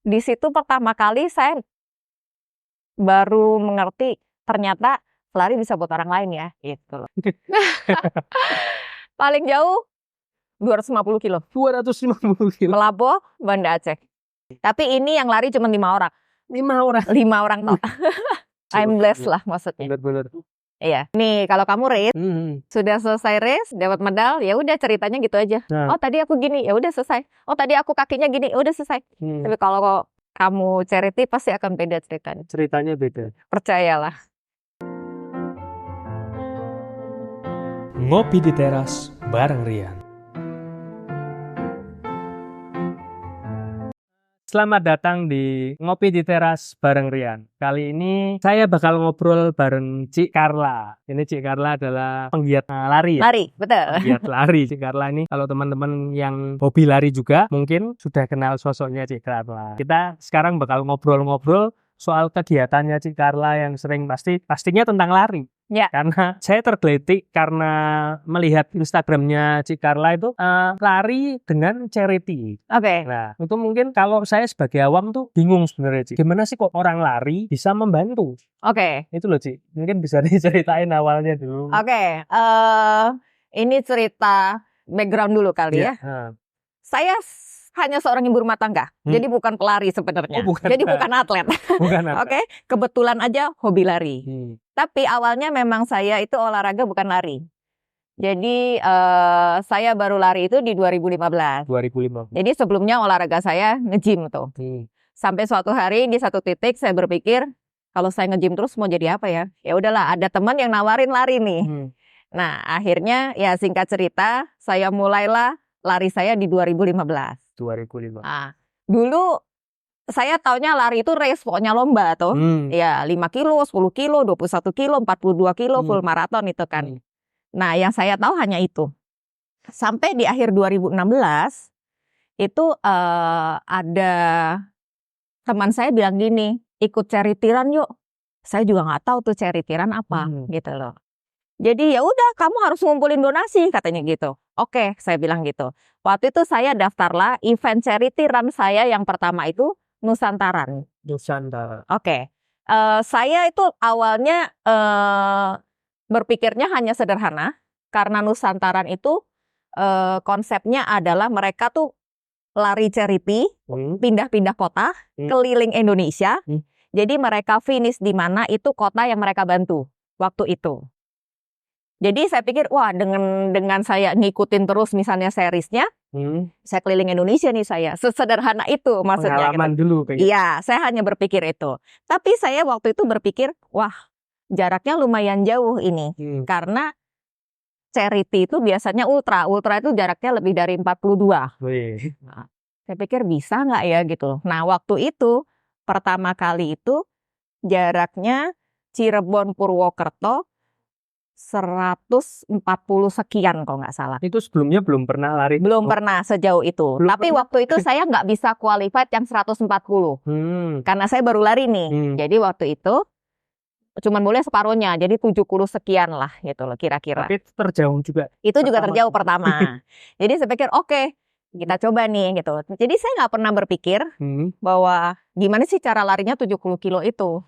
di situ pertama kali saya baru mengerti ternyata lari bisa buat orang lain ya, gitu loh. Paling jauh 250 kilo. 250 kilo. Melabuh, Banda Aceh. Tapi ini yang lari cuma 5 orang. 5 orang. 5 orang total. I'm blessed lah maksudnya. Benar-benar. Iya. Nih kalau kamu race, sudah selesai race, dapat medal, ya udah ceritanya gitu aja. Nah. Oh tadi aku gini, ya udah selesai. Oh tadi aku kakinya gini, ya udah selesai. Tapi kalau kamu charity pasti akan beda ceritanya. Ceritanya beda. Percayalah. Ngopi di teras bareng Rian. Selamat datang di Ngopi di Teras bareng Rian. Kali ini saya bakal ngobrol bareng Cik Carla. Ini Cik Carla adalah penggiat lari ya? Lari, betul. Penggiat lari Cik Carla ini. Kalau teman-teman yang hobi lari juga mungkin sudah kenal sosoknya Cik Carla. Kita sekarang bakal ngobrol-ngobrol soal kegiatannya Cik Carla yang sering pastinya tentang lari. Ya. Karena saya tergelitik karena melihat Instagramnya Cik Carla itu lari dengan charity. Oke. Nah, itu mungkin kalau saya sebagai awam tuh bingung sebenarnya Cik. Gimana sih kok orang lari bisa membantu? Oke. Itu loh Cik. Mungkin bisa diceritain awalnya dulu. Oke. Ini cerita background dulu kali ya. Saya hanya seorang ibu rumah tangga, jadi bukan pelari sebenarnya. Jadi bukan atlet. Bukan atlet. Oke, kebetulan aja hobi lari. Tapi awalnya memang saya itu olahraga bukan lari. Jadi saya baru lari itu di 2015. 2015. Jadi sebelumnya olahraga saya nge-gym tuh. Sampai suatu hari di satu titik saya berpikir kalau saya nge-gym terus mau jadi apa ya? Ya udahlah, ada teman yang nawarin lari nih. Nah, akhirnya ya singkat cerita saya mulailah lari saya di 2015. 2015. Nah, dulu saya taunya lari itu race, pokoknya lomba tuh. Ya 5 kilo, 10 kilo, 21 kilo, 42 kilo, full maraton itu kan. Nah, yang saya tahu hanya itu. Sampai di akhir 2016, itu ada teman saya bilang gini, ikut charity run yuk. Saya juga nggak tahu tuh charity run apa, gitu loh. Jadi ya udah, kamu harus ngumpulin donasi katanya gitu. Oke, saya bilang gitu. Waktu itu saya daftarlah event charity run saya yang pertama itu Nusantaran. Nusantara. Oke. Saya itu awalnya berpikirnya hanya sederhana karena Nusantaran itu konsepnya adalah mereka tuh lari charity, pindah-pindah kota, keliling Indonesia. Jadi mereka finish di mana itu kota yang mereka bantu waktu itu. Jadi saya pikir, wah dengan saya ngikutin terus misalnya seriesnya, saya keliling Indonesia nih saya. Sesederhana itu maksudnya. Pengalaman gitu. Dulu. Iya, saya hanya berpikir itu. Tapi saya waktu itu berpikir, wah jaraknya lumayan jauh ini. Karena charity itu biasanya ultra. Ultra itu jaraknya lebih dari 42. Nah, saya pikir bisa nggak ya gitu. Nah waktu itu, pertama kali itu jaraknya Cirebon Purwokerto 140 sekian kalau nggak salah. Itu sebelumnya belum pernah lari? Belum pernah sejauh itu. Tapi waktu itu saya nggak bisa qualified yang 140. Karena saya baru lari nih. Jadi waktu itu cuman boleh separuhnya. Jadi 70 sekian lah gitu loh kira-kira. Tapi terjauh juga. Itu juga terjauh pertama. Jadi saya pikir oke, kita coba nih gitu. Jadi saya nggak pernah berpikir bahwa gimana sih cara larinya 70 kilo itu.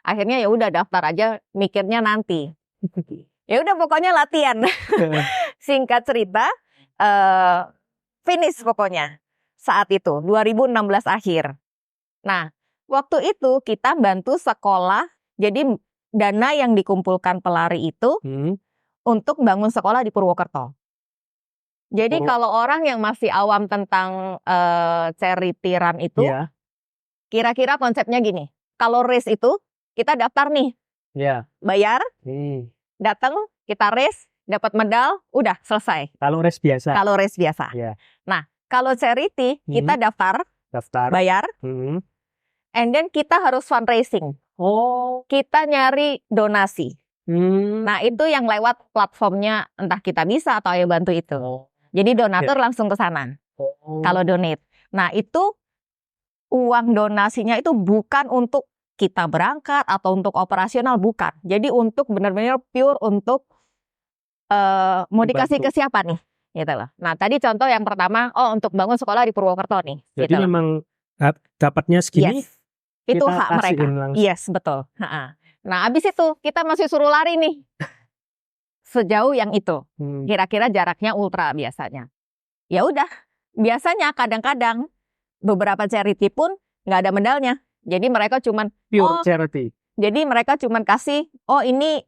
Akhirnya ya udah daftar aja, mikirnya nanti. Ya udah pokoknya latihan. Singkat cerita, finish pokoknya saat itu 2016 akhir. Nah, waktu itu kita bantu sekolah. Jadi dana yang dikumpulkan pelari itu untuk bangun sekolah di Purwokerto. Jadi kalau orang yang masih awam tentang charity run itu, kira-kira konsepnya gini. Kalau race itu kita daftar nih. Bayar, datang, kita race, dapat medal, udah selesai. Kalau race biasa. Kalau race biasa. Nah, kalau charity kita daftar, bayar, and then kita harus fundraising. Kita nyari donasi. Nah, itu yang lewat platformnya, entah kita bisa atau Ayo Bantu itu. Jadi donatur langsung ke sana. Kalau donate. Nah, itu uang donasinya itu bukan untuk kita berangkat atau untuk operasional, bukan. Jadi untuk benar-benar pure untuk mau dikasih ke siapa nih, gitu loh. Nah tadi contoh yang pertama, untuk bangun sekolah di Purwokerto nih. Jadi gitu memang Dapatnya segini, Yes. Itu kita hak mereka. kasihin langsung. Yes, betul. Nah, habis itu kita masih suruh lari nih. Sejauh yang itu. Kira-kira jaraknya ultra biasanya. Ya udah, biasanya kadang-kadang beberapa charity pun nggak ada medalnya. Jadi mereka cuman Pure charity. Jadi mereka cuman kasih, oh ini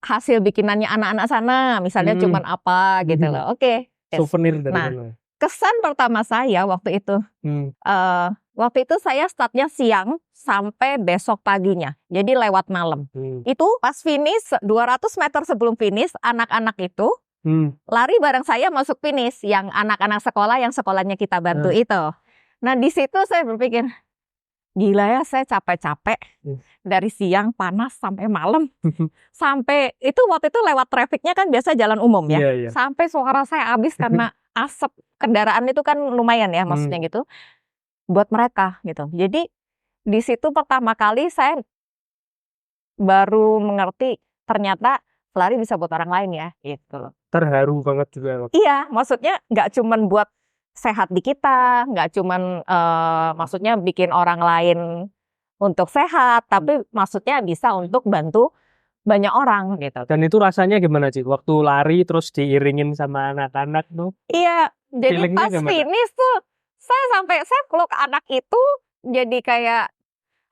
hasil bikinannya anak-anak sana, misalnya cuman apa gitu loh. Oke. Souvenir dari Nah, sana. kesan pertama saya waktu itu, waktu itu saya startnya siang sampai besok paginya. Jadi lewat malam. Itu pas finish 200 meter sebelum finish, anak-anak itu lari bareng saya masuk finish, yang anak-anak sekolah yang sekolahnya kita bantu itu. Nah di situ saya berpikir, gila ya, saya capek-capek dari siang panas sampai malam. Sampai itu waktu itu lewat trafiknya kan biasa jalan umum ya. Yeah. Sampai suara saya habis karena asap kendaraan itu kan lumayan ya maksudnya gitu. Buat mereka gitu. Jadi di situ pertama kali saya baru mengerti ternyata lari bisa buat orang lain ya gitu loh. Terharu banget juga. Iya, maksudnya nggak cuman buat sehat di kita, nggak cuman maksudnya bikin orang lain untuk sehat, tapi maksudnya bisa untuk bantu banyak orang gitu. Dan itu rasanya gimana sih? Waktu lari terus diiringin sama anak-anak tuh? Iya, jadi Feelingnya pas gimana? finish tuh saya peluk anak itu jadi kayak,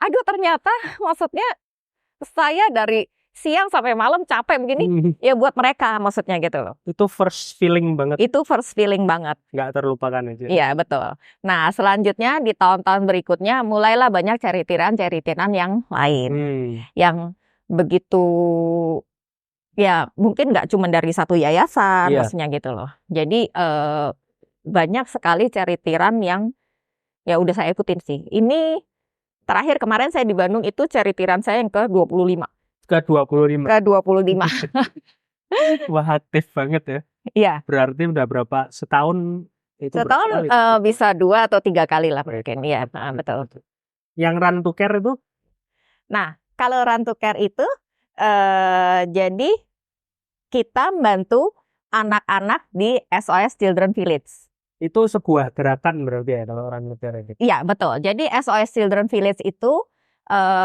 aduh ternyata maksudnya saya dari siang sampai malam capek begini, ya buat mereka maksudnya gitu loh. Itu first feeling banget. Itu first feeling banget. Nggak terlupakan aja. Iya betul. Nah selanjutnya di tahun-tahun berikutnya mulailah banyak charity-run yang lain. Yang begitu, ya mungkin nggak cuma dari satu yayasan maksudnya gitu loh. Jadi banyak sekali charity-run yang ya udah saya ikutin sih. Ini terakhir kemarin saya di Bandung itu charity-run saya yang ke-25. Ke-25. Wah, aktif banget ya. Iya. Berarti udah berapa? Setahun itu setahun bisa 2 atau 3 kali lah mungkin. Iya, betul. Yang Run to Care itu? Nah, kalau Run to Care itu jadi kita bantu anak-anak di SOS Children Village. Itu sebuah gerakan berarti ya kalau Run to Care itu? Iya, betul. Jadi SOS Children Village itu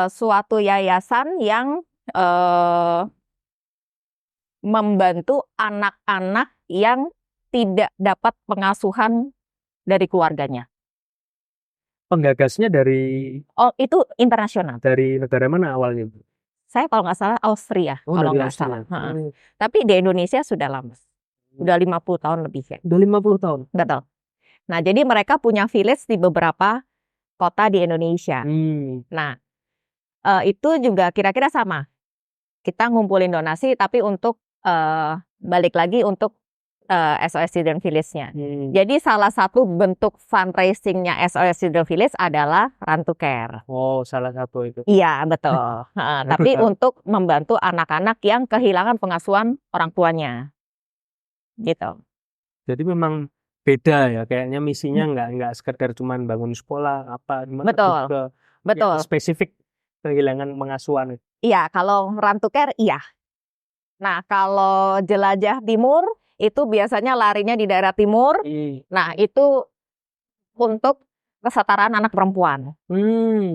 suatu yayasan yang membantu anak-anak yang tidak dapat pengasuhan dari keluarganya. Penggagasnya dari? Oh, itu internasional. Dari negara mana awalnya? Saya kalau nggak salah Austria, kalau nggak salah. Tapi di Indonesia sudah lama. Udah 50 tahun lebih ya. Udah 50 tahun? Betul. Nah, jadi mereka punya village di beberapa kota di Indonesia. Nah, itu juga kira-kira sama. Kita ngumpulin donasi, tapi untuk balik lagi untuk SOS Children Village-nya. Jadi salah satu bentuk fundraising-nya SOS Children Village adalah Run to Care. Oh, salah satu itu. Iya, betul. Tapi untuk membantu anak-anak yang kehilangan pengasuhan orang tuanya. Gitu. Jadi memang beda ya, kayaknya misinya nggak sekedar cuman bangun sekolah apa, betul. Ya, spesifik kehilangan pengasuhan. Iya, kalau Run to Care iya. Nah, kalau Jelajah Timur itu biasanya larinya di daerah timur. Nah, itu untuk kesetaraan anak perempuan.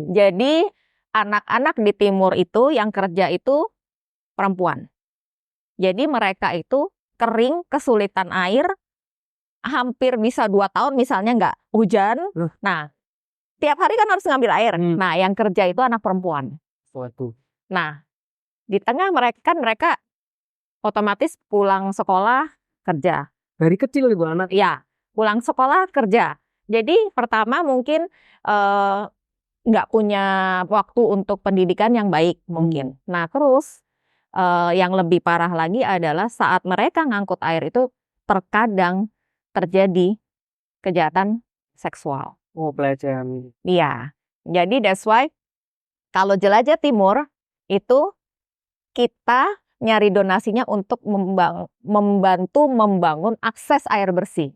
Jadi anak-anak di timur itu yang kerja itu perempuan. Jadi mereka itu kering, kesulitan air, hampir bisa 2 tahun misalnya nggak hujan. Nah, tiap hari kan harus ngambil air. Nah, yang kerja itu anak perempuan. Waduh. Nah, di tengah mereka otomatis pulang sekolah kerja. Dari kecil itu anak? Iya, pulang sekolah kerja. Jadi pertama mungkin nggak punya waktu untuk pendidikan yang baik mungkin. Nah terus yang lebih parah lagi adalah saat mereka ngangkut air itu terkadang terjadi kejahatan seksual. Oh, pelecehan. Iya, jadi that's why kalau Jelajah Timur itu kita nyari donasinya untuk membantu membangun akses air bersih.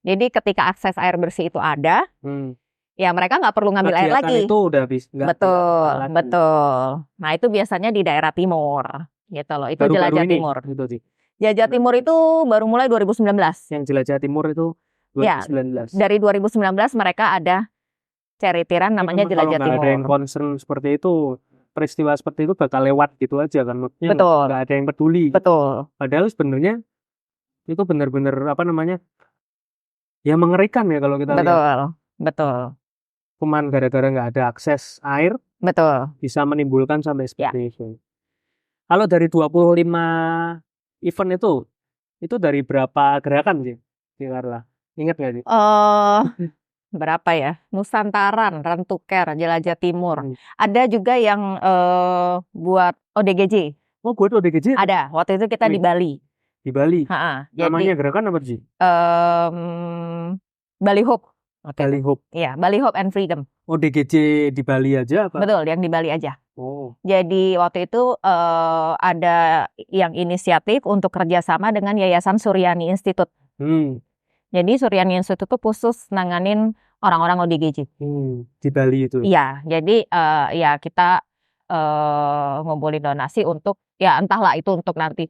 Jadi ketika akses air bersih itu ada, ya mereka nggak perlu ngambil air lagi. Itu udah betul. Nah itu biasanya di daerah timur, gitu loh. Itu Jelajah Timur. Jelajah Timur itu baru mulai 2019. Yang Jelajah Timur itu 2019. Ya, dari 2019 mereka ada charity run namanya Memang kalau Jelajah nggak ada yang Timur. concern seperti itu, peristiwa seperti itu bakal lewat gitu aja kan, maksudnya Betul, nggak ada yang peduli. betul, Padahal sebenarnya itu benar-benar apa namanya, ya mengerikan ya kalau kita lihat. betul, betul, Cuman gara-gara nggak ada akses air betul. bisa menimbulkan sampai Ya. seperti itu. Kalau dari 25 event itu dari berapa gerakan sih, Carla? Ingat nggak sih? Berapa ya? Nusantaran, Rantuker, Jelajah Timur. Hmm. Ada juga yang buat ODGJ. Oh, gue tuh ODGJ Ada. Waktu itu kita di Wih. Bali. di Bali. Jadi Namanya gerakan apa sih? Bali Hope. Waktu Bali itu. Hope. Iya, Bali Hope and Freedom. ODGJ di Bali aja apa? Betul, yang di Bali aja. Oh. Jadi waktu itu ada yang inisiatif untuk kerjasama dengan Yayasan Suryani Institute. Jadi Suryani Institute itu khusus nanganin orang-orang ODGJ. Di Bali itu. Iya, jadi ya kita ngumpulin donasi untuk ya entahlah itu untuk nanti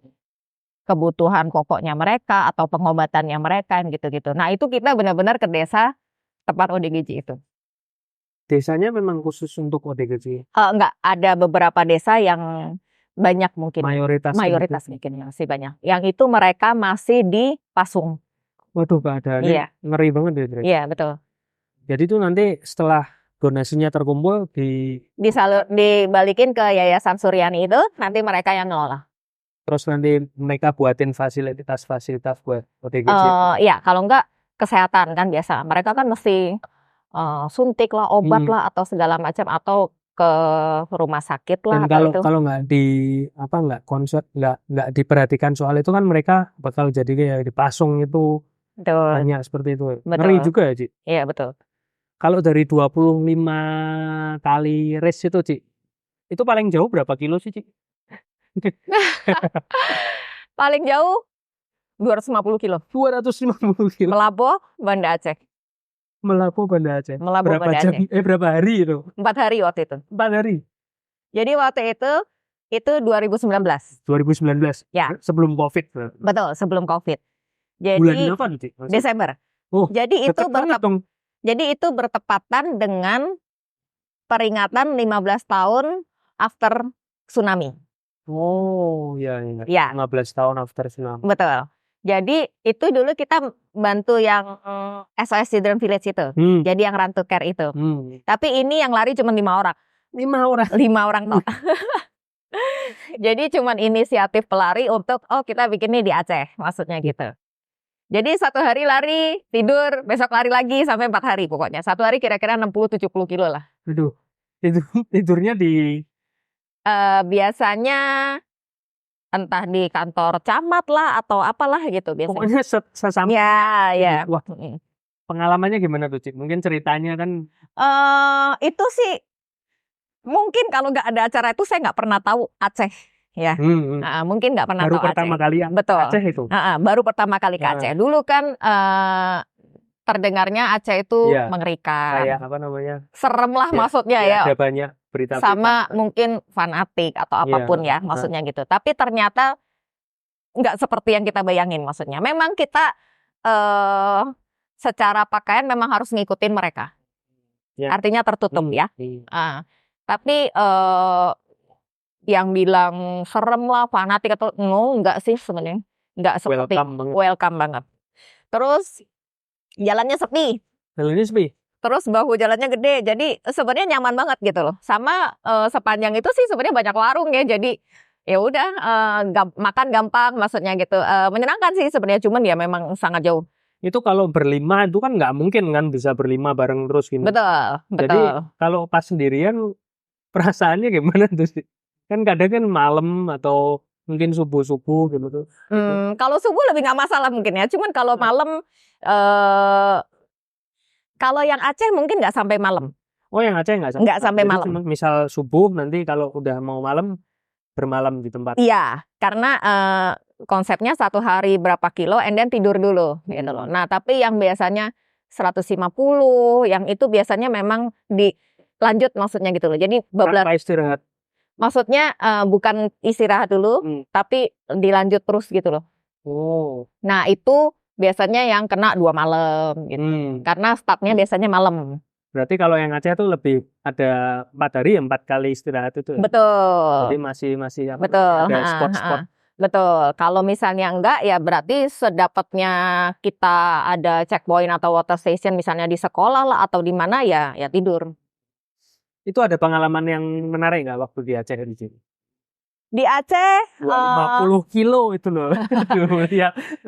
kebutuhan pokoknya mereka atau pengobatannya mereka gitu-gitu. Nah itu kita benar-benar ke desa tempat ODGJ itu. Desanya memang khusus untuk ODGJ. Enggak, ada beberapa desa yang banyak mungkin. Mayoritas mungkin masih banyak. Yang itu mereka masih di Pasung. Waduh, keadaannya Iya. ngeri banget ya. Iya, betul. Jadi itu nanti setelah donasinya terkumpul dibalikin ke Yayasan Suryani itu, nanti mereka yang ngelola. Terus nanti mereka buatin fasilitas-fasilitas buat ODGJ. Iya, kalau enggak kesehatan kan biasa. Mereka kan mesti suntik lah, obat lah atau segala macam atau ke rumah sakit lah. Dan kalau nggak nggak diperhatikan soal itu kan mereka bakal jadi kayak dipasung itu. Betul. Banyak seperti itu. Betul. Ngeri juga ya, Ci? Iya, betul. Kalau dari 25 kali race itu, Ci, itu paling jauh berapa kilo sih, Ci? Paling jauh 250 kilo. 250 kilo. Melabuh, Banda Aceh. Melabuh, Banda Aceh. Melabuh, Berapa Banda jam? Aceh. Berapa hari itu? 4 hari waktu itu. 4 hari? Jadi waktu itu 2019. 2019? Ya. Sebelum COVID? Betul, sebelum COVID. Jadi bulan apa nih, Ci? Desember. Oh, jadi itu bertepatan dengan peringatan 15 tahun after tsunami. Oh, iya. Ya. 15 tahun after tsunami. Betul. Jadi itu dulu kita bantu yang SOS Children Village itu. Jadi yang Rantuker itu. Tapi ini yang lari cuma 5 orang. 5 orang? 5 orang total. Jadi cuma inisiatif pelari untuk kita bikin ini di Aceh, maksudnya gitu. Jadi 1 hari lari, tidur, besok lari lagi sampai 4 hari pokoknya. 1 hari kira-kira 60-70 kilo lah. Aduh, tidurnya di? Biasanya entah di kantor camat lah atau apalah gitu biasanya. Pokoknya sesampai. Ya. Wah, pengalamannya gimana tuh, Ci? Mungkin ceritanya kan? Itu sih mungkin kalau nggak ada acara itu saya nggak pernah tahu Aceh. Ya, mungkin nggak pernah baru tahu pertama Aceh. kali Betul. Aceh itu. Baru pertama kali ke Aceh. Dulu kan terdengarnya Aceh itu mengerikan. Kayak apa namanya? Serem lah maksudnya ya. Ada banyak berita. Sama mungkin fanatik atau apapun ya maksudnya gitu. Tapi ternyata nggak seperti yang kita bayangin maksudnya. Memang kita secara pakaian memang harus ngikutin mereka. Artinya tertutup ya. Tapi yang bilang serem lah, fanatik atau enggak sih sebenarnya. Enggak seperti welcome banget. Terus jalannya sepi. Terus bahu jalannya gede. Jadi sebenarnya nyaman banget gitu loh. Sama sepanjang itu sih sebenarnya banyak warung ya. Jadi ya udah makan gampang maksudnya gitu. Menyenangkan sih sebenarnya, cuman ya memang sangat jauh. Itu kalau berlima itu kan nggak mungkin kan bisa berlima bareng terus gitu. Betul. Jadi kalau pas sendirian perasaannya gimana tuh sih? Kan kadang kan malam atau mungkin subuh-subuh gitu tuh. Kalau subuh lebih nggak masalah mungkin ya. Cuman kalau malam, kalau yang Aceh mungkin nggak sampai malam. Oh, yang Aceh nggak sampai malam. Misal subuh nanti kalau udah mau malam bermalam di tempat. Iya, karena konsepnya 1 hari berapa kilo, and then tidur dulu gitu loh. Nah, tapi yang biasanya 150, yang itu biasanya memang dilanjut maksudnya gitu loh. Jadi tanpa istirahat. Maksudnya bukan istirahat dulu, tapi dilanjut terus gitu loh. Oh. Nah itu biasanya yang kena 2 malam gitu. Karena startnya biasanya malam. Berarti kalau yang Aceh tuh lebih ada 4 hari ya 4 kali istirahat itu. Betul. Jadi masih apa, Betul. ada spot-spot. Betul. Kalau misalnya enggak ya berarti sedapatnya kita ada checkpoint atau water station misalnya di sekolah lah atau di mana ya tidur. Itu ada pengalaman yang menarik nggak waktu di Aceh di sini? Di Aceh 50 kilo itu loh. Aduh,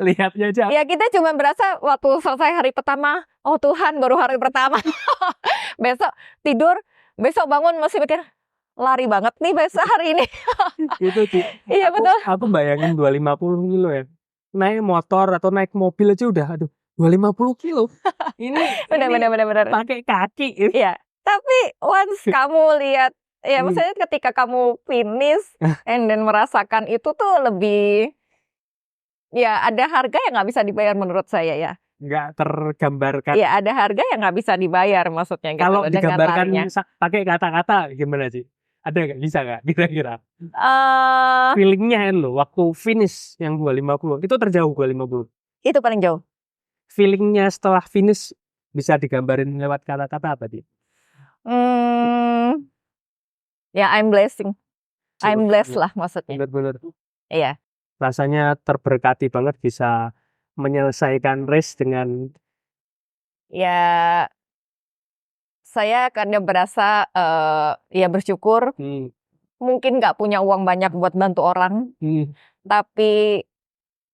lihatnya aja. ya kita cuma berasa waktu selesai hari pertama, oh Tuhan baru hari pertama. Besok tidur, besok bangun masih pikir lari banget nih besok hari ini. Itu sih. Iya betul. Aku bayangin 250 kilo ya. Naik motor atau naik mobil aja udah aduh 250 kilo. Ini Benar. pakai kaki. Iya. Tapi once kamu lihat, ya maksudnya ketika kamu finish and then merasakan itu tuh lebih, ya ada harga yang nggak bisa dibayar menurut saya ya. Nggak tergambarkan. Ya ada harga yang nggak bisa dibayar maksudnya. Gitu, kalau dengan digambarkan larinya. pakai kata-kata gimana sih? Ada nggak? Bisa nggak kira-kira? Eh, Feelingnya loh waktu finish yang 250 itu terjauh 250. itu paling jauh. Feelingnya setelah finish bisa digambarin lewat kata-kata apa dia? Ya I'm blessed lah maksudnya. Benar-benar. Iya. Rasanya terberkati banget bisa menyelesaikan race dengan Ya saya kadang berasa ya bersyukur. Mungkin nggak punya uang banyak buat bantu orang, tapi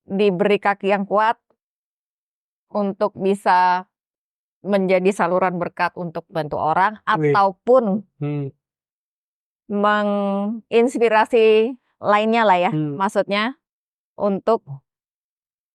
diberi kaki yang kuat untuk bisa menjadi saluran berkat untuk bantu orang ataupun menginspirasi lainnya lah ya, maksudnya untuk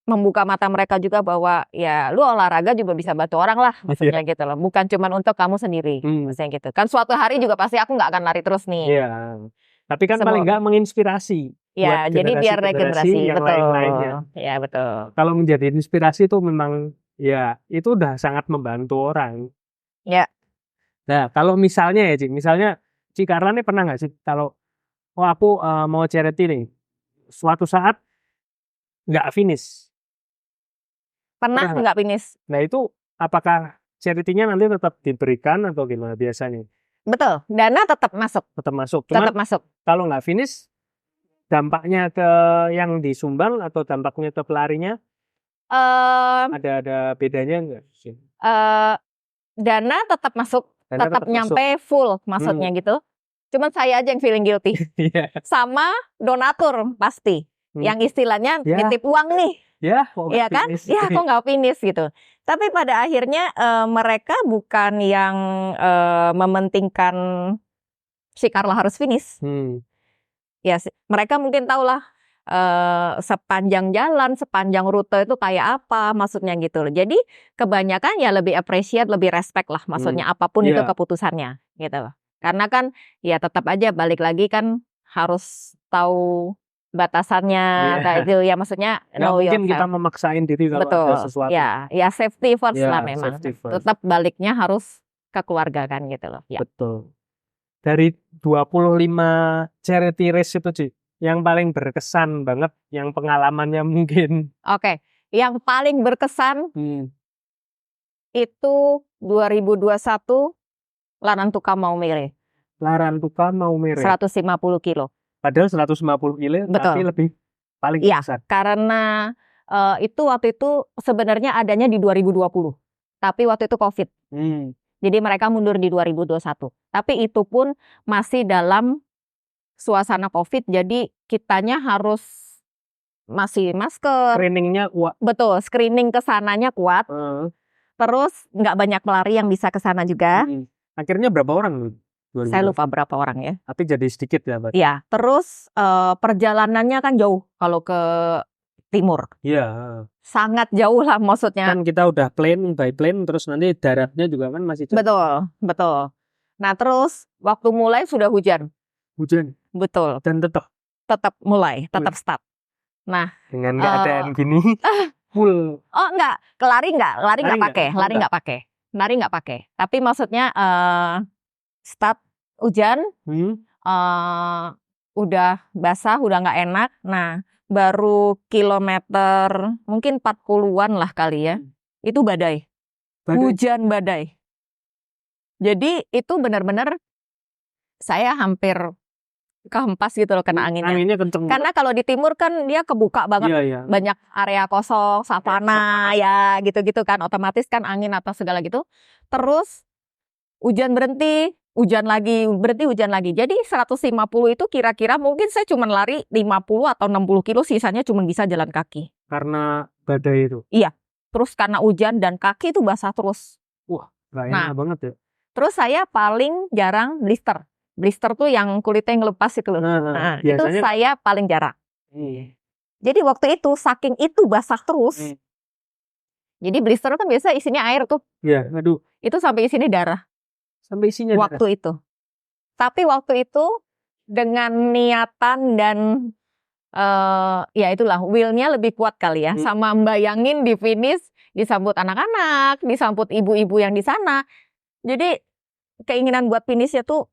membuka mata mereka juga bahwa ya lu olahraga juga bisa bantu orang lah, maksudnya gitu loh, bukan cuma untuk kamu sendiri, maksudnya gitu. Kan suatu hari juga pasti aku nggak akan lari terus nih. Iya. Tapi kan paling nggak menginspirasi. Ya, jadi biar regenerasi yang betul. lain-lainnya. Ya betul. Kalau menjadi inspirasi itu memang ya itu udah sangat membantu orang. Ya. Nah kalau misalnya ya misalnya Ci Carla nih pernah nggak sih kalau aku mau charity nih, suatu saat nggak finish. Pernah nggak finish? Nah itu apakah charity-nya nanti tetap diberikan atau gimana biasanya? Betul, dana tetap masuk. Tetap masuk. Cuman tetap masuk. Kalau nggak finish, dampaknya ke yang disumbang atau dampaknya ke pelarinya? Ada bedanya nggak sih? Dana tetap masuk, tetap nyampe full, maksudnya gitu. Cuman saya aja yang feeling guilty. Sama donatur pasti. Yang istilahnya nitip uang nih. Ya kan? Ya kok nggak finish gitu. Tapi pada akhirnya mereka bukan yang mementingkan si Carla harus finish. Ya mereka mungkin tahulah sepanjang jalan, sepanjang rute itu kayak apa, maksudnya gitu loh. Jadi kebanyakan ya lebih appreciate, lebih respect lah, maksudnya apapun itu keputusannya gitu loh. Karena kan ya tetap aja balik lagi kan harus tahu batasannya, itu ya maksudnya no mungkin kita memaksain diri kalau ada sesuatu. Ya safety first lah memang. Tetap baliknya harus ke keluarga kan gitu loh. Ya. Betul. Dari 25 charity race itu Ci, yang paling berkesan banget, yang pengalamannya mungkin. Oke, yang paling berkesan itu 2021 Larantuka Maumere. Larantuka Maumere. 150 kilo. Padahal 150 kilo, tapi lebih paling besar. Karena itu waktu itu sebenarnya adanya di 2020, tapi waktu itu COVID. Jadi mereka mundur di 2021. Tapi itu pun masih dalam suasana COVID, jadi kitanya harus masih masker. Screeningnya kuat. Betul, screening kesananya kuat. Terus nggak banyak pelari yang bisa kesana juga. Akhirnya berapa orang? Saya lupa berapa orang ya. Tapi jadi sedikit ya, Mbak? Iya, terus perjalanannya kan jauh kalau ke timur. Iya. Sangat jauh lah maksudnya. Kan kita udah plane by plane, terus nanti daratnya juga kan masih jauh. Betul. Nah terus waktu mulai sudah hujan. Betul. Dan tetap mulai, tetap start. Nah dengan keadaan gini full. Oh enggak, lari nggak pakai. Tapi maksudnya start hujan, udah basah, udah nggak enak. Nah, baru kilometer mungkin 40-an lah kali ya. Itu badai. Hujan badai. Jadi itu benar-benar saya hampir kehempas gitu loh kena anginnya. Anginnya kenceng. Karena kalau di timur kan dia kebuka banget, Iya. banyak area kosong, savana ya gitu-gitu kan, otomatis kan angin atau segala gitu. Terus hujan berhenti, hujan lagi, berhenti hujan lagi. Jadi 150 itu kira-kira mungkin saya cuma lari 50 atau 60 kilo, sisanya cuma bisa jalan kaki. Karena badai itu. Iya. Terus karena hujan dan kaki itu basah terus. Wah, gak enak banget ya. Terus saya paling jarang blister. Blister tuh yang kulitnya ngelepas itu loh. Nah, itu saya paling jarang. Jadi waktu itu saking itu basah terus. Jadi blister kan biasa isinya air tuh. Iya, aduh. Itu sampai isinya darah. Sampai isinya darah. Waktu itu. Tapi waktu itu dengan niatan dan ya itulah will-nya lebih kuat kali ya. Sama bayangin di finish disambut anak-anak, disambut ibu-ibu yang di sana. Jadi keinginan buat finishnya tuh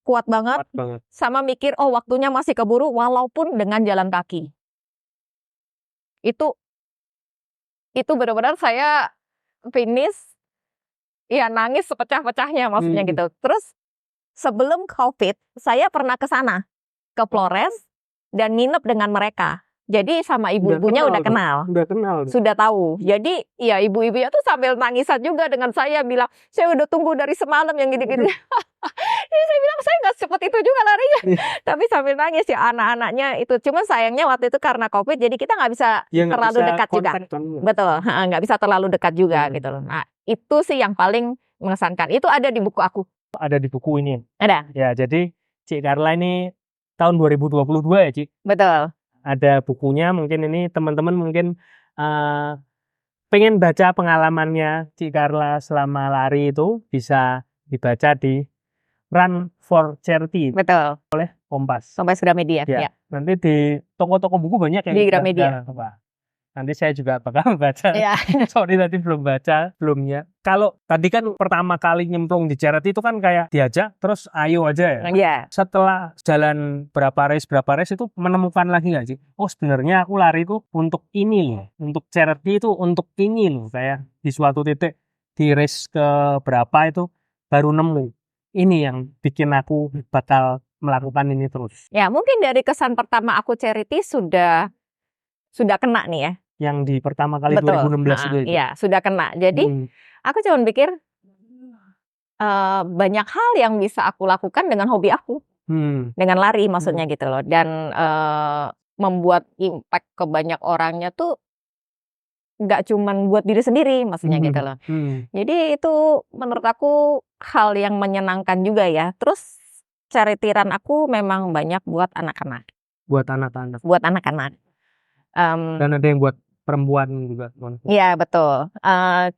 kuat banget. Sama mikir waktunya masih keburu walaupun dengan jalan kaki. Itu benar-benar saya finish ya nangis sepecah-pecahnya maksudnya gitu. Terus sebelum COVID saya pernah ke sana ke Flores dan nginep dengan mereka. Jadi sama ibu-ibunya udah kenal. Sudah tahu. Jadi ya ibu-ibunya tuh sambil nangisan juga dengan saya bilang, "Saya udah tunggu dari semalam yang gini-gini." Jadi saya bilang, "Saya nggak cepet itu juga larinya." Tapi sambil nangis ya anak-anaknya itu. Cuma sayangnya waktu itu karena COVID jadi kita nggak bisa terlalu dekat juga. Betul, nggak bisa terlalu dekat juga gitu loh. Nah, itu sih yang paling mengesankan. Itu ada di buku aku. Ada di buku ini. Ada. Ya, jadi Cik Carla ini tahun 2022 ya, Cik? Betul. Ada bukunya, mungkin ini teman-teman mungkin pengen baca pengalamannya Cik Carla selama lari itu bisa dibaca di Run for Charity. Betul. Oleh Kompas Gramedia. Ya. Nanti di toko-toko buku banyak yang di Gramedia. Nanti saya juga bakal baca. Ya. Sorry tadi belum baca sebelumnya. Kalau tadi kan pertama kali nyemplung di charity itu kan kayak diajak terus ayo aja ya. Iya. Setelah jalan berapa race itu menemukan lagi nggak sih? Oh sebenarnya aku lari itu untuk ini loh. Untuk charity itu untuk ini loh. Kayak di suatu titik di race ke berapa itu baru nemu. Ini yang bikin aku bakal melakukan ini terus. Ya mungkin dari kesan pertama aku charity sudah kena nih ya. Yang di pertama kali. Betul. 2016 itu. Iya, sudah kena. Jadi aku cuma pikir banyak hal yang bisa aku lakukan dengan hobi aku. Dengan lari maksudnya gitu loh. Dan membuat impact ke banyak orangnya tuh nggak cuma buat diri sendiri maksudnya gitu loh. Jadi itu menurut aku hal yang menyenangkan juga ya. Terus charity run aku memang banyak buat anak-anak. Buat anak-anak. Dan ada yang buat perempuan juga. Iya betul.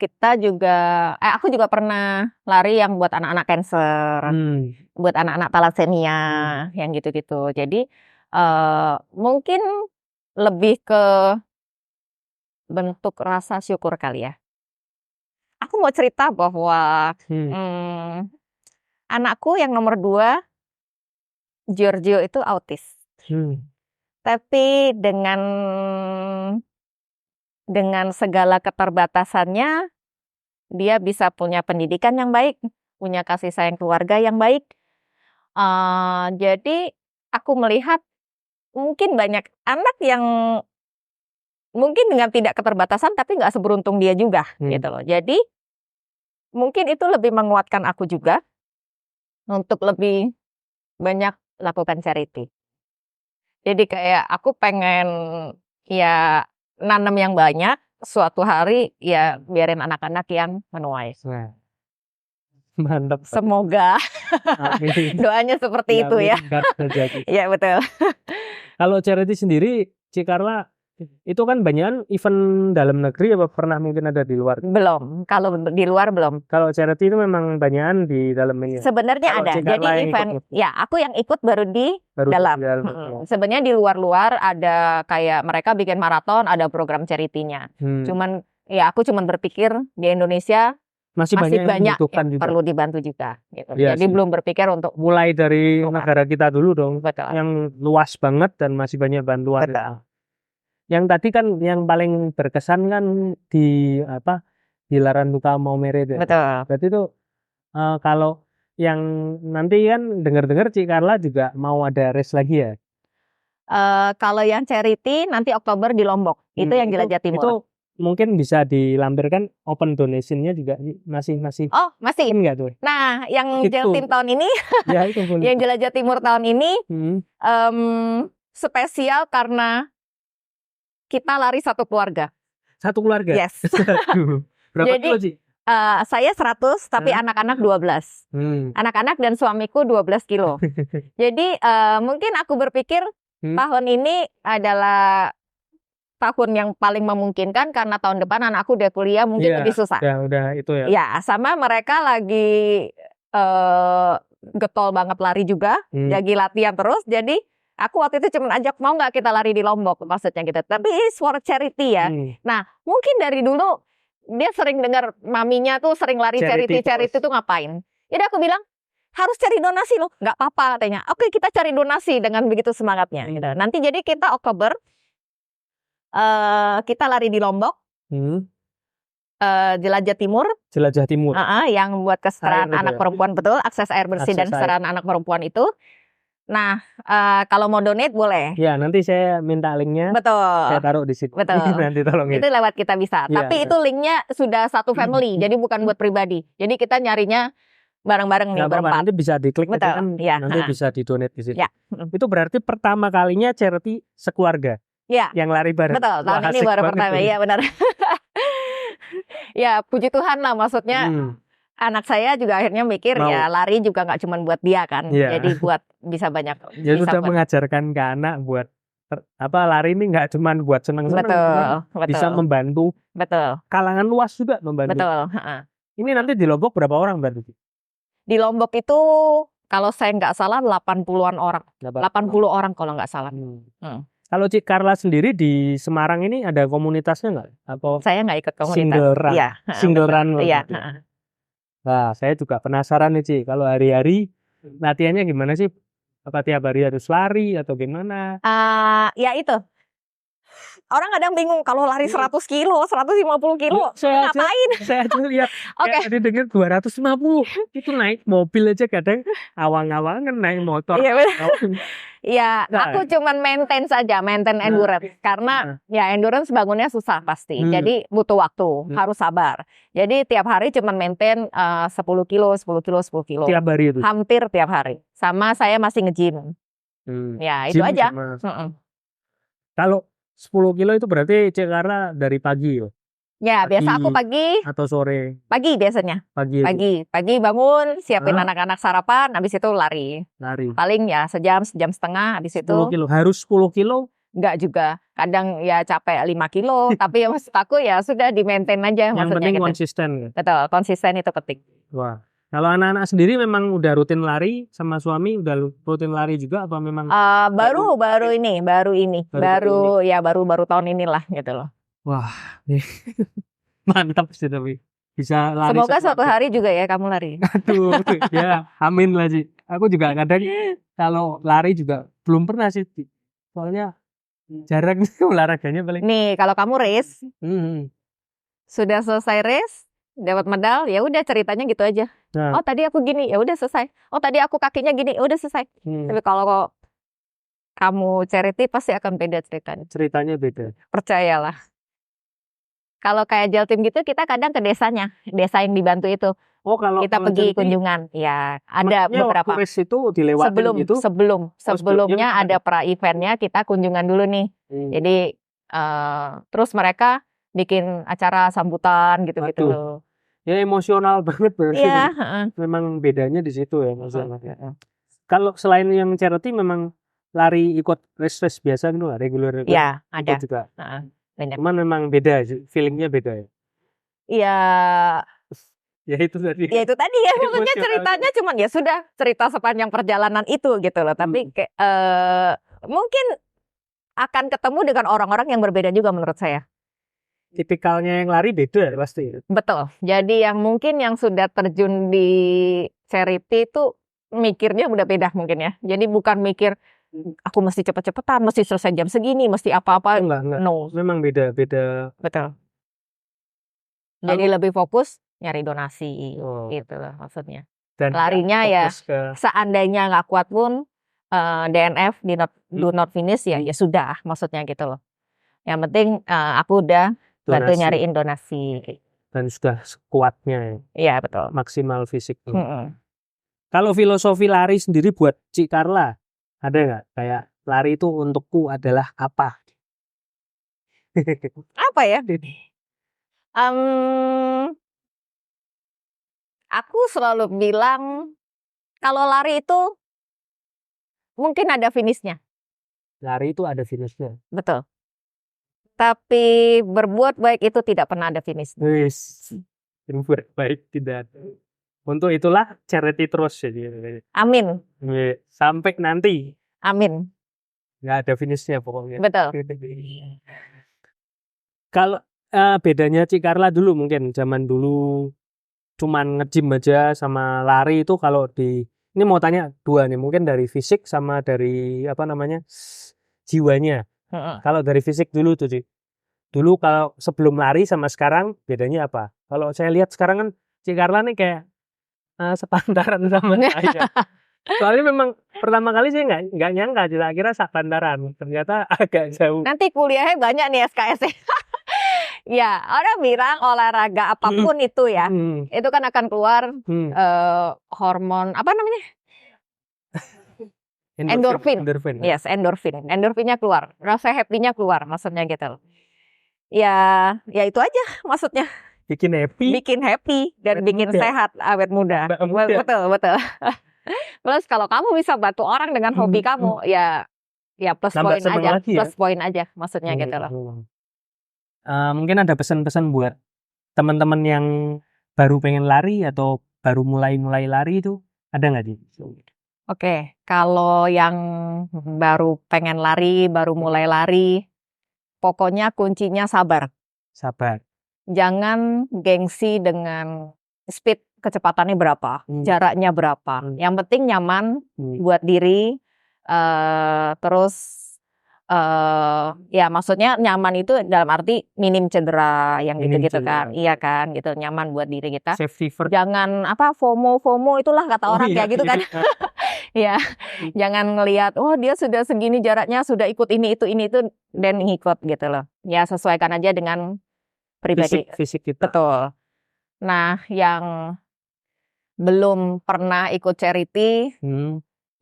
Kita juga, aku juga pernah lari yang buat anak-anak cancer, buat anak-anak thalassemia, yang gitu-gitu. Jadi mungkin lebih ke bentuk rasa syukur kali ya. Aku mau cerita bahwa anakku yang nomor 2, Giorgio itu autis. Tapi dengan segala keterbatasannya, dia bisa punya pendidikan yang baik, punya kasih sayang keluarga yang baik. Jadi aku melihat mungkin banyak anak yang mungkin dengan tidak keterbatasan tapi nggak seberuntung dia juga, gitu loh. Jadi mungkin itu lebih menguatkan aku juga untuk lebih banyak lakukan charity. Jadi kayak aku pengen ya nanam yang banyak, suatu hari ya biarin anak-anak yang menuai. Mantap. Semoga doanya seperti itu ya. Iya betul. Kalau charity sendiri, Cik Carla itu kan banyak event dalam negeri apa pernah mungkin ada di luar? Belum. Kalau di luar belum. Kalau charity itu memang banyakan di dalam ini. Sebenarnya ada. Jadi event ya aku yang ikut baru di dalam. Sebenarnya di luar-luar ada kayak mereka bikin maraton, ada program charity-nya. Cuman ya aku cuman berpikir di Indonesia masih banyak yang perlu dibantu juga gitu. Ya, jadi belum berpikir untuk mulai dari negara kita dulu dong. Betul. Yang luas banget dan masih banyak bantuan. Betul. Yang tadi kan yang paling berkesan kan di Larantuka Maumere. Betul. Berarti itu Kalau yang nanti kan dengar-dengar Cik Karla juga mau ada race lagi ya? Kalau yang charity nanti Oktober di Lombok, itu yang Jelajah Timur. Itu mungkin bisa dilampirkan open donation-nya juga masih Oh, masih. nggak tuh? Nah, yang Itu. Jeltim tahun ini, Ya, itu boleh. yang Jelajah Timur tahun ini spesial karena kita lari satu keluarga. Satu keluarga? Yes. Berapa Jadi, kilo Ci? Saya 100, tapi anak-anak 12. Anak-anak dan suamiku 12 kilo. Jadi mungkin aku berpikir tahun ini adalah tahun yang paling memungkinkan karena tahun depan anakku udah kuliah mungkin lebih susah. Ya, udah itu ya. Ya, sama mereka lagi getol banget lari juga, lagi latihan terus. Jadi aku waktu itu cuma ajak mau nggak kita lari di Lombok maksudnya gitu. Tapi it's for charity ya. Nah, mungkin dari dulu dia sering dengar maminya tuh sering lari charity tuh ngapain? Jadi aku bilang harus cari donasi loh, nggak apa-apa katanya. Oke, kita cari donasi dengan begitu semangatnya. Gitu. Nanti jadi kita Oktober kita lari di Lombok, Jelajah Timur, yang buat kesetaraan anak perempuan, betul, akses air bersih dan kesetaraan anak perempuan itu. Nah, kalau mau donate boleh. Ya, nanti saya minta linknya. Betul. Saya taruh di situ. Betul. Nanti tolong itu lewat kita bisa. Ya, tapi itu linknya sudah satu family, jadi bukan buat pribadi. Jadi kita nyarinya bareng-bareng nih berempat. Nanti bisa diklik betul. Kan, ya. nanti bisa didonate di situ. Ya. Itu berarti pertama kalinya charity sekeluarga. Ya. Yang lari bareng. Betul. Tahun ini baru pertama. Iya benar. Ya puji Tuhan lah, maksudnya anak saya juga akhirnya mikir ya lari juga nggak cuma buat dia kan. Jadi buat bisa banyak. Jadi sudah mengajarkan ke anak buat lari ini nggak cuma buat seneng-seneng. Betul. Bisa membantu. Betul. Kalangan luas juga membantu. Betul. Ini nanti di Lombok berapa orang bantu? Di Lombok itu kalau saya nggak salah 80-an orang. 80 orang kalau nggak salah. Kalau Cik Karla sendiri di Semarang ini ada komunitasnya nggak? Atau saya nggak ikut komunitas. Single run. Iya. Single run. Iya. Nah, saya juga penasaran nih Cik, kalau hari-hari latihannya gimana sih? Apa tiap hari harus lari atau gimana? Ya itu. Orang kadang bingung kalau lari 100 kilo, 150 kilo, ngapain? Saya aja lihat, tadi dengar 250, itu naik mobil aja kadang awang-awangan naik motor. Iya benar. Ya, aku cuman maintain endurance. Karena ya endurance bangunnya susah pasti, jadi butuh waktu, harus sabar. Jadi tiap hari cuman maintain 10 kilo. Tiap hari itu? Hampir tiap hari. Sama saya masih nge-gym. Ya, itu aja. Kalau 10 kilo itu berarti Cik Karla dari pagi ya? Ya, biasa aku pagi. Atau sore? Pagi biasanya. Pagi bangun, siapin anak-anak sarapan, habis itu lari. Paling ya sejam setengah, habis itu. 10 kilo, harus 10 kilo? Enggak juga. Kadang ya capek 5 kilo, tapi ya maksud aku ya sudah di-maintain aja. Yang penting gitu. Konsisten. Betul, konsisten itu penting. Wah. Kalau anak-anak sendiri memang udah rutin lari sama suami, udah rutin lari juga apa memang? Baru ini. Baru tahun inilah gitu loh. Wah, mantap sih tapi bisa lari. Semoga suatu hari juga ya kamu lari. Aduh, ya amin lah Ci. Aku juga kadang kalau lari juga belum pernah sih, soalnya jarang olahraganya paling. Nih kalau kamu race, sudah selesai race. Dapat medal, ya udah ceritanya gitu aja. Oh tadi aku gini, ya udah selesai. Oh tadi aku kakinya gini, ya udah selesai. Tapi kalau kamu charity pasti akan beda ceritanya. Ceritanya beda. Percayalah. Kalau kayak Jeltim gitu, kita kadang ke desanya, desa yang dibantu itu. Oh kalau kita pergi kunjungan, ya ada beberapa. Itu dilewatin sebelumnya ada pra eventnya kita kunjungan dulu nih. Jadi terus mereka bikin acara sambutan gitu-gitu. Ya emosional banget berarti. Iya. Memang bedanya di situ ya maksudnya. Kalau selain yang charity memang lari ikut race biasa gitu reguler. Iya ada. Juga. Banyak. Cuman memang beda, feelingnya beda ya. Iya. Ya itu tadi. Ya itu tadi ya maksudnya ceritanya cuman ya sudah cerita sepanjang perjalanan itu gitu loh. Tapi mungkin akan ketemu dengan orang-orang yang berbeda juga menurut saya. Tipikalnya yang lari beda pasti. Betul. Jadi yang mungkin yang sudah terjun di charity itu mikirnya udah beda mungkin ya. Jadi bukan mikir aku mesti cepet-cepetan, mesti selesai jam segini, mesti apa-apa. Enggak. No. Memang beda. Betul. Jadi lebih fokus nyari donasi gitu loh maksudnya. Dan larinya ya seandainya nggak kuat pun DNF do not finish ya sudah maksudnya gitu loh. Yang penting aku udah bantu nyariin donasi. Dan sudah sekuatnya. Iya betul. Maksimal fisik. Kalau filosofi lari sendiri buat Cik Carla ada nggak kayak lari itu untukku adalah apa? Apa ya? Aku selalu bilang kalau lari itu mungkin ada finishnya. Lari itu ada finishnya. Betul. Tapi berbuat baik itu tidak pernah ada finishnya. Berbuat baik tidak. Untuk itulah charity terus jadi. Amin. Sampai nanti. Amin. Nggak ada finishnya pokoknya. Betul. Kalau bedanya Cik Carla dulu mungkin zaman dulu cuman nge-gym aja sama lari itu kalau ini mau tanya dua nih mungkin dari fisik sama dari jiwanya. Kalau dari fisik dulu tuh Cik. Dulu kalau sebelum lari sama sekarang bedanya apa? Kalau saya lihat sekarang kan Cik Carla nih kayak sepantaran sama saya. Soalnya memang pertama kali saya nggak nyangka kira-kira sepantaran. Ternyata agak jauh. Nanti kuliahnya banyak nih SKS. Ya, orang bilang olahraga apapun itu ya, itu kan akan keluar hormon apa namanya? Endorfin. Yes, endorfin. Endorfinnya keluar, rasa happy-nya keluar, maksudnya gitu. Ya itu aja maksudnya. Bikin happy dan bikin sehat, awet muda. Betul. Plus kalau kamu bisa bantu orang dengan hobi kamu, ya plus poin aja, plus poin aja, maksudnya gitu loh. Mungkin ada pesan-pesan buat teman-teman yang baru pengen lari atau baru mulai lari itu ada nggak sih? Oke, kalau yang baru pengen lari, baru mulai lari, pokoknya kuncinya sabar. Sabar. Jangan gengsi dengan speed kecepatannya berapa, jaraknya berapa. Yang penting nyaman buat diri, terus ya maksudnya nyaman itu dalam arti minim cedera yang gitu-gitu kan. Iya kan, gitu nyaman buat diri kita. Safety first. Jangan FOMO itulah kata orang kayak gitu kan. Ya, jangan ngelihat dia sudah segini jaraknya, sudah ikut ini itu dan ngikut gitu loh. Ya sesuaikan aja dengan pribadi. Fisik kita. Betul. Nah, yang belum pernah ikut charity,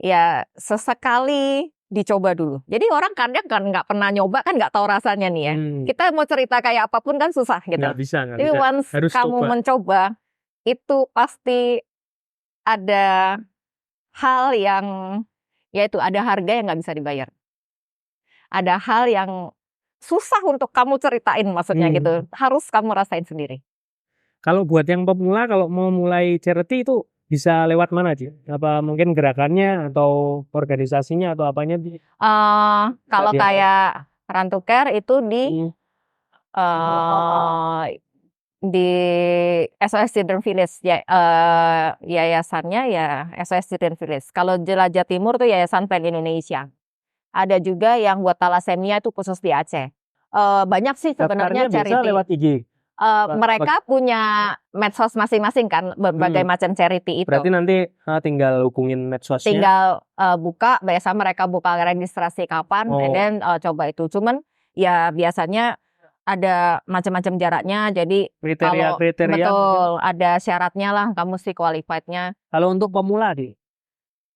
ya sesekali dicoba dulu. Jadi orang kadang kan nggak pernah nyoba kan nggak tahu rasanya nih ya. Kita mau cerita kayak apapun kan susah gitu. Nggak bisa. Jadi once harus kamu mencoba, itu pasti ada hal yang yaitu ada harga yang nggak bisa dibayar. Ada hal yang susah untuk kamu ceritain maksudnya gitu. Harus kamu rasain sendiri. Kalau buat yang pemula kalau mau mulai charity itu bisa lewat mana sih? Apa mungkin gerakannya atau organisasinya atau apanya? Kalau kayak Run to Care itu di SOS Children Village ya, yayasannya ya SOS Children Village. Kalau Jelajah Timur tuh Yayasan Plan Indonesia. Ada juga yang buat talasemia itu khusus di Aceh. Banyak sih sebenarnya charity. Bisa lewat IG. Mereka punya medsos masing-masing kan, berbagai macam charity itu. Berarti nanti tinggal hubungin medsosnya. Tinggal buka, biasa mereka buka registrasi kapan, and then coba itu. Cuman ya biasanya ada macam-macam jaraknya, jadi kriteria betul mungkin ada syaratnya lah, kamu mesti qualified-nya. Kalau untuk pemula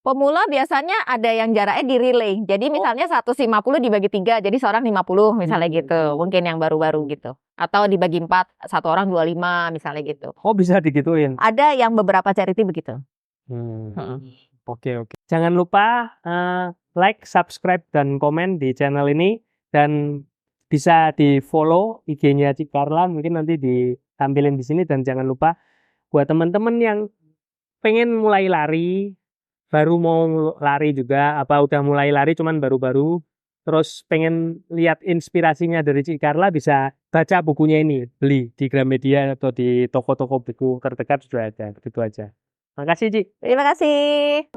Pemula biasanya ada yang jaraknya di relay. Jadi misalnya 150 dibagi 3, jadi seorang 50 misalnya gitu. Mungkin yang baru-baru gitu. Atau dibagi 4, satu orang 25 misalnya gitu. Oh bisa digituin? Ada yang beberapa charity begitu. Oke. Jangan lupa like, subscribe, dan komen di channel ini. Dan bisa di follow IG-nya Cik Carla. Mungkin nanti ditampilin di sini. Dan jangan lupa buat teman-teman yang pengen mulai lari, baru mau lari juga, apa udah mulai lari cuman baru-baru, terus pengen lihat inspirasinya dari Cik Carla, bisa baca bukunya ini, beli di Gramedia atau di toko-toko buku terdekat sudah ada. Gitu aja. Makasih Cik. Terima kasih.